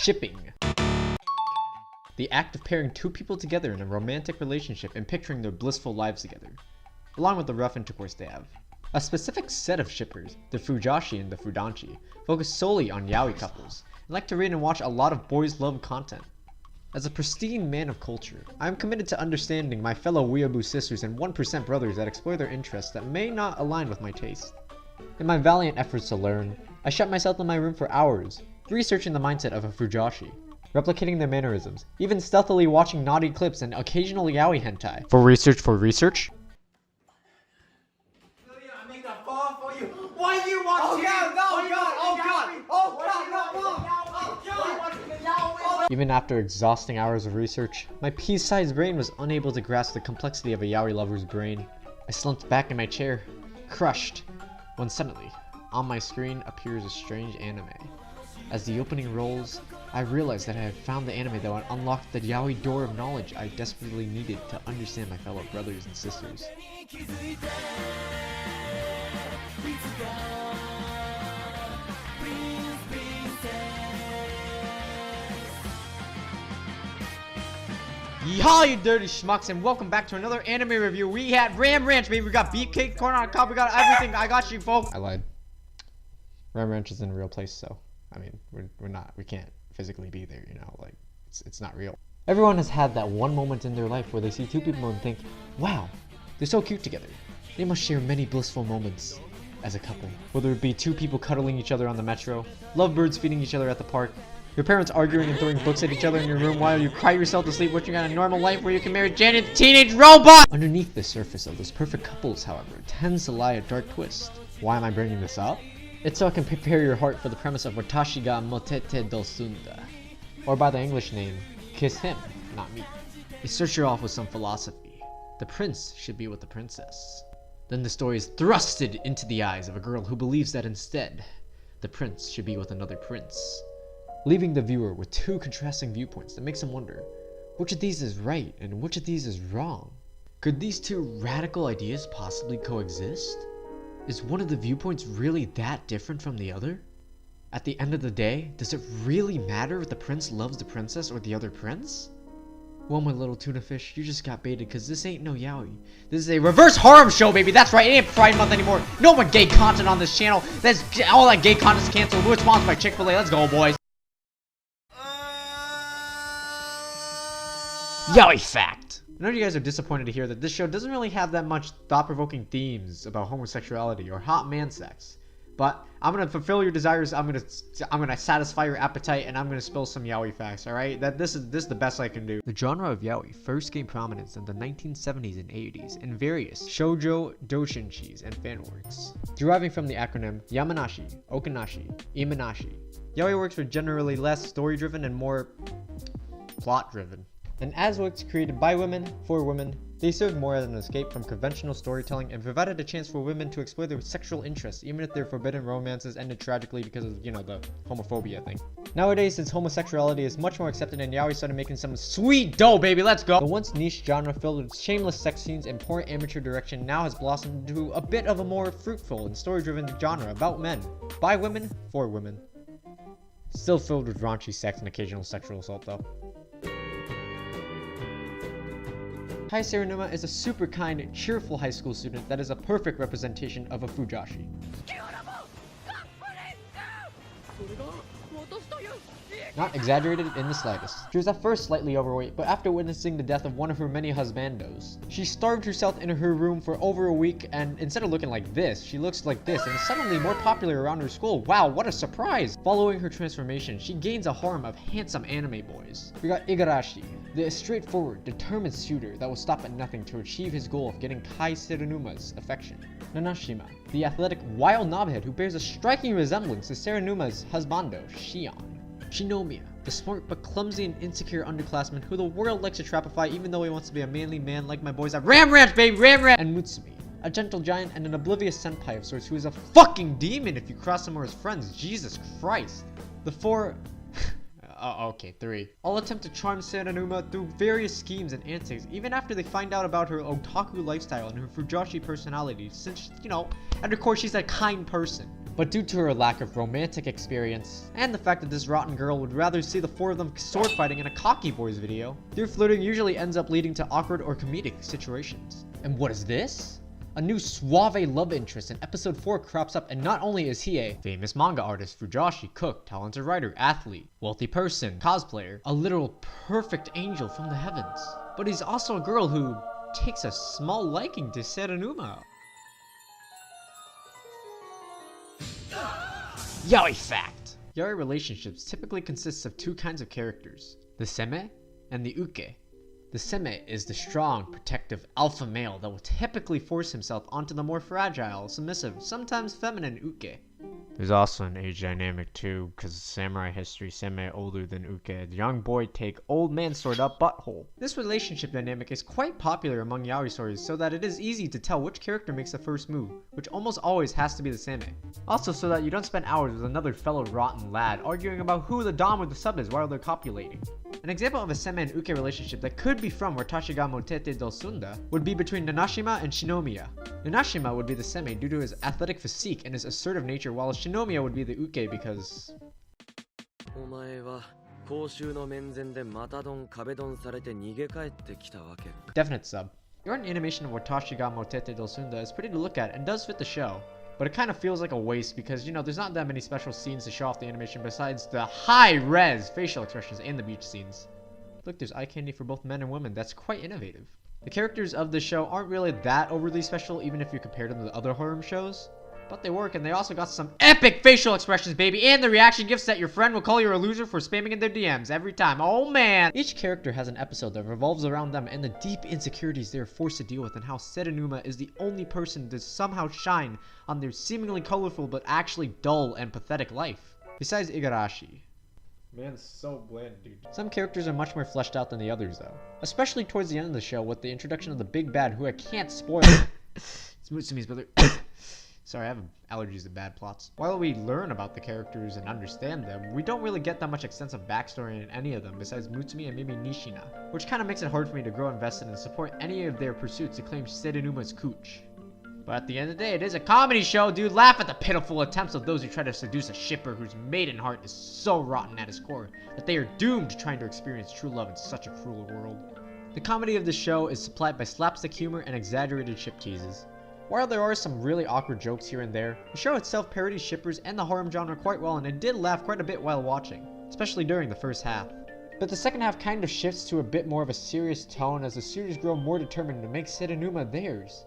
shipping. The act of pairing two people together in a romantic relationship and picturing their blissful lives together, along with the rough intercourse they have. A specific set of shippers, the Fujoshi and the Fudanshi, focus solely on yaoi couples and like to read and watch a lot of boys love content. As a pristine man of culture, I am committed to understanding my fellow weeaboo sisters and 1% brothers that explore their interests that may not align with my taste. In my valiant efforts to learn, I shut myself in my room for hours, researching the mindset of a Fujoshi, replicating their mannerisms, even stealthily watching naughty clips and occasional yaoi hentai. For research? Why do you want to? Oh God! Even after exhausting hours of research, my pea-sized brain was unable to grasp the complexity of a yaoi lover's brain. I slumped back in my chair, crushed, when suddenly, on my screen appears a strange anime. As the opening rolls, I realized that I had found the anime that would unlock the yaoi door of knowledge I desperately needed to understand my fellow brothers and sisters. Yeehaw, you dirty schmucks, and welcome back to another anime review. We had Ram Ranch, baby. We got beefcake, corn on a cob, we got everything. I got you, folks. I lied. Ram Ranch is in a real place, so I mean, we can't physically be there, you know, like it's not real. Everyone has had that one moment in their life where they see two people and think, wow, they're so cute together. They must share many blissful moments as a couple. Whether it be two people cuddling each other on the metro, lovebirds feeding each other at the park, your parents arguing and throwing books at each other in your room while you cry yourself to sleep wishing on a normal life where you can marry Janet the teenage robot! Underneath the surface of those perfect couples, however, tends to lie a dark twist. Why am I bringing this up? It's so I can prepare your heart for the premise of Watashi ga Motete Dousunda, or by the English name, kiss him, not me. They start you off with some philosophy. The prince should be with the princess. Then the story is thrusted into the eyes of a girl who believes that instead, the prince should be with another prince, leaving the viewer with two contrasting viewpoints that makes them wonder, which of these is right and which of these is wrong? Could these two radical ideas possibly coexist? Is one of the viewpoints really that different from the other? At the end of the day, does it really matter if the prince loves the princess or the other prince? Well, my little tuna fish, you just got baited because this ain't no yaoi. This is a reverse harem show, baby. That's right, it ain't Pride Month anymore. No more gay content on this channel. That's all that gay content's canceled. We're sponsored by Chick-fil-A. Let's go, boys. Yaoi fact. I know you guys are disappointed to hear that this show doesn't really have that much thought-provoking themes about homosexuality or hot man sex. But I'm gonna fulfill your desires. I'm gonna satisfy your appetite, and I'm gonna spill some yaoi facts. All right, this is the best I can do. The genre of yaoi first gained prominence in the 1970s and 80s in various shoujo doujinshis and fanworks, deriving from the acronym Yamanashi, Okanashi, Imanashi. Yaoi works were generally less story-driven and more plot-driven. And as works created by women, for women, they served more as an escape from conventional storytelling and provided a chance for women to explore their sexual interests, even if their forbidden romances ended tragically because of, you know, the homophobia thing. Nowadays, since homosexuality is much more accepted and yaoi started making some sweet dough, baby, let's go! The once niche genre filled with shameless sex scenes and poor amateur direction now has blossomed into a bit of a more fruitful and story-driven genre about men, by women, for women. Still filled with raunchy sex and occasional sexual assault, though. Hai Serenuma is a super kind, cheerful high school student that is a perfect representation of a Fujoshi. Not exaggerated in the slightest. She was at first slightly overweight, but after witnessing the death of one of her many husbandos, she starved herself in her room for over a week, and instead of looking like this, she looks like this and is suddenly more popular around her school. Wow, what a surprise! Following her transformation, she gains a harem of handsome anime boys. We got Igarashi, the straightforward, determined shooter that will stop at nothing to achieve his goal of getting Kai Serenuma's affection. Nanashima, the athletic, wild knobhead who bears a striking resemblance to Serenuma's husbando, Shion. Shinomiya, the smart but clumsy and insecure underclassman who the world likes to trapify even though he wants to be a manly man like my boys at Ram Ranch, baby, Ram Ranch! And Mutsumi, a gentle giant and an oblivious senpai of sorts who is a fucking demon if you cross him or his friends, Jesus Christ. The four... okay, three. All attempt to charm Serenuma through various schemes and antics, even after they find out about her otaku lifestyle and her Fujoshi personality, since, you know, at her core she's a kind person. But due to her lack of romantic experience, and the fact that this rotten girl would rather see the four of them sword fighting in a Cocky Boys video, their flirting usually ends up leading to awkward or comedic situations. And what is this? A new suave love interest in episode 4 crops up, and not only is he a famous manga artist, Fujoshi, cook, talented writer, athlete, wealthy person, cosplayer, a literal perfect angel from the heavens, but he's also a girl who takes a small liking to Serenuma. Yaoi fact! Yaoi relationships typically consists of two kinds of characters, the seme and the uke. The seme is the strong, protective alpha male that will typically force himself onto the more fragile, submissive, sometimes feminine uke. There's also an age dynamic too, because samurai history, seme older than uke. The young boy take old man sword up butthole. This relationship dynamic is quite popular among yaoi stories, so that it is easy to tell which character makes the first move, which almost always has to be the seme. Also so that you don't spend hours with another fellow rotten lad arguing about who the dom or the sub is while they're copulating. An example of a seme and uke relationship that could be from Watashi ga Motete Dousunda would be between Nanashima and Shinomiya. Nanashima would be the seme due to his athletic physique and his assertive nature, while Shinomiya would be the uke because... Definite sub. The art and animation of Watashi ga Motete Dousunda is pretty to look at and does fit the show. But it kind of feels like a waste because, there's not that many special scenes to show off the animation besides the high-res facial expressions in the beach scenes. Look, there's eye candy for both men and women. That's quite innovative. The characters of the show aren't really that overly special even if you compare them to other harem shows. But they work, and they also got some epic facial expressions, baby, and the reaction gifts that your friend will call you a loser for spamming in their DMs every time. Oh man! Each character has an episode that revolves around them and the deep insecurities they are forced to deal with, and how Serenuma is the only person to somehow shine on their seemingly colorful but actually dull and pathetic life. Besides Igarashi. Man's so bland, dude. Some characters are much more fleshed out than the others, though. Especially towards the end of the show with the introduction of the big bad, who I can't spoil. It's Mutsumi's brother. Sorry, I have allergies to bad plots. While we learn about the characters and understand them, we don't really get that much extensive backstory in any of them besides Mutsumi and maybe Nishina, which kind of makes it hard for me to grow invested and support any of their pursuits to claim Serenuma's cooch. But at the end of the day, it is a comedy show, dude. Laugh at the pitiful attempts of those who try to seduce a shipper whose maiden heart is so rotten at his core that they are doomed to trying to experience true love in such a cruel world. The comedy of the show is supplied by slapstick humor and exaggerated ship teases. While there are some really awkward jokes here and there, the show itself parodies shippers and the harem genre quite well, and I did laugh quite a bit while watching, especially during the first half. But the second half kind of shifts to a bit more of a serious tone as the series grow more determined to make Serenuma theirs.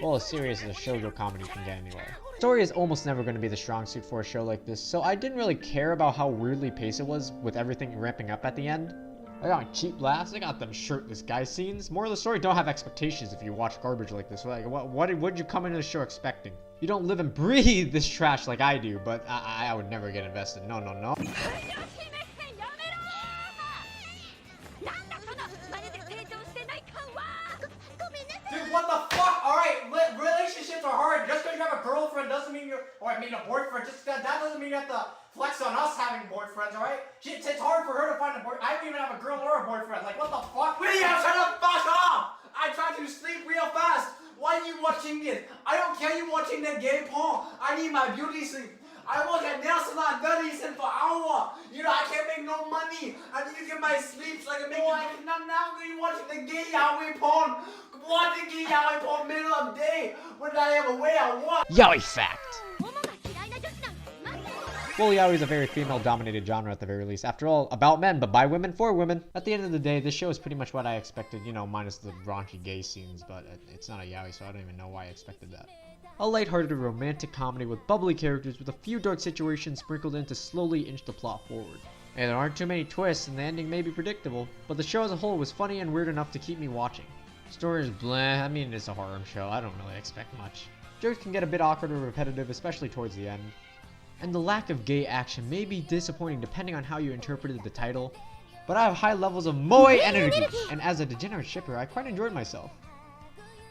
Well, as serious as a shoujo comedy can get anyway. Story is almost never going to be the strong suit for a show like this, so I didn't really care about how weirdly paced it was with everything ramping up at the end. I got cheap laughs, I got them shirtless guy scenes. More of the story, don't have expectations if you watch garbage like this. Like, what did you come into the show expecting? You don't live and breathe this trash like I do, but I would never get invested. No, no, no. Dude, what the fuck? Alright, relationships are hard. Just because you have a girlfriend doesn't mean you're... Or I mean a boyfriend. Just that doesn't mean you have to flex on us having boyfriends, alright? It's hard for her to find a boyfriend. I don't even have a girl or a boyfriend. Like, what the fuck? William, shut the fuck up! I try to sleep real fast. Why are you watching this? I don't care you watching that gay porn. I need my beauty sleep. I work at nail salon 30 cents per hour. I can't make no money. I need to get my sleep so I can make it. Now you watching the gay yaoi porn. Watching gay yaoi porn middle of the day when I have a way I want. Yaoi fact. Well, yaoi is a very female-dominated genre at the very least. After all, about men, but by women, for women. At the end of the day, this show is pretty much what I expected, minus the raunchy gay scenes, but it's not a yaoi, so I don't even know why I expected that. A lighthearted romantic comedy with bubbly characters with a few dark situations sprinkled in to slowly inch the plot forward. And there aren't too many twists and the ending may be predictable, but the show as a whole was funny and weird enough to keep me watching. Story is blah, I mean it's a harem show, I don't really expect much. Jokes can get a bit awkward or repetitive, especially towards the end. And the lack of gay action may be disappointing depending on how you interpreted the title, but I have high levels of moe energy, and as a degenerate shipper, I quite enjoyed myself.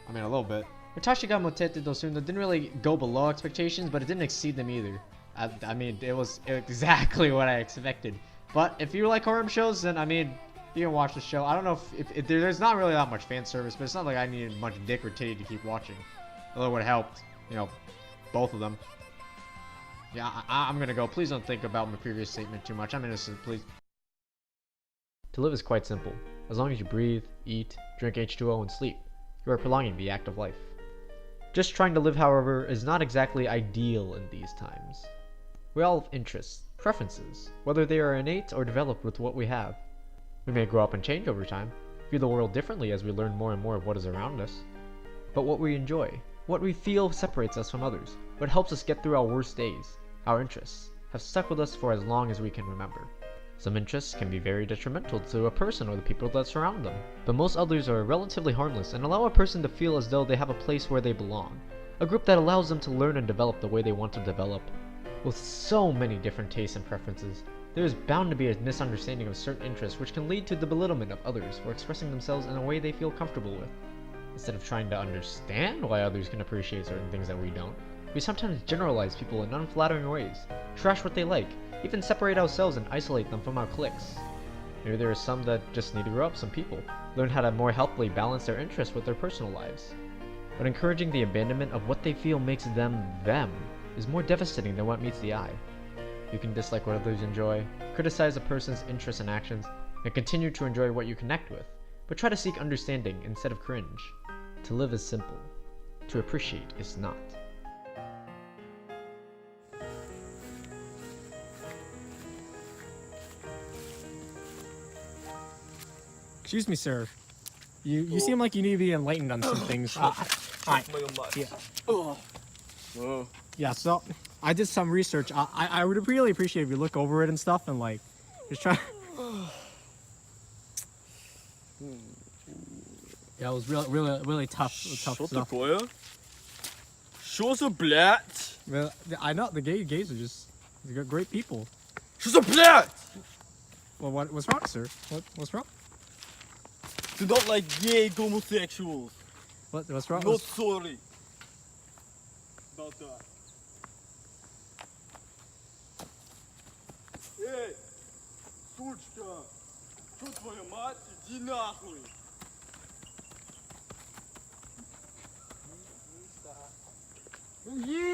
I mean a little bit. Watashi ga Motete Dousunda didn't really go below expectations, but it didn't exceed them either. I mean, it was exactly what I expected. But if you like harem shows, then I mean, You can watch the show. I don't know if there's not really that much fan service, but it's not like I needed much dick or titty to keep watching. Although it would have helped, you know, both of them. Yeah, I'm gonna go. Please don't think about my previous statement too much. I'm innocent, please. To live is quite simple. As long as you breathe, eat, drink H2O, and sleep, you are prolonging the act of life. Just trying to live, however, is not exactly ideal in these times. We all have interests, preferences, whether they are innate or developed with what we have. We may grow up and change over time, view the world differently as we learn more and more of what is around us. But what we enjoy, what we feel separates us from others, what helps us get through our worst days, our interests, have stuck with us for as long as we can remember. Some interests can be very detrimental to a person or the people that surround them, but most others are relatively harmless and allow a person to feel as though they have a place where they belong, a group that allows them to learn and develop the way they want to develop. With so many different tastes and preferences, there is bound to be a misunderstanding of certain interests which can lead to the belittlement of others for expressing themselves in a way they feel comfortable with. Instead of trying to understand why others can appreciate certain things that we don't, we sometimes generalize people in unflattering ways, trash what they like, even separate ourselves and isolate them from our cliques. Maybe there are some that just need to grow up, some people, learn how to more healthily balance their interests with their personal lives. But encouraging the abandonment of what they feel makes them them is more devastating than what meets the eye. You can dislike what others enjoy, criticize a person's interests and actions, and continue to enjoy what you connect with, but try to seek understanding instead of cringe. To live is simple. To appreciate is not. Excuse me, sir. You seem like you need to be enlightened on some things. Yeah, so I did some research. I would really appreciate if you look over it and stuff and like just try. Yeah, it was really tough stuff. Что за блядь? Well, I know the gays are just they're great people. Что за блядь? Well, what's wrong, sir? What's wrong? Do not like gay homosexuals. What's wrong? Not sorry about that. Эй, сучка, что твоя мать? Иди нахуй. You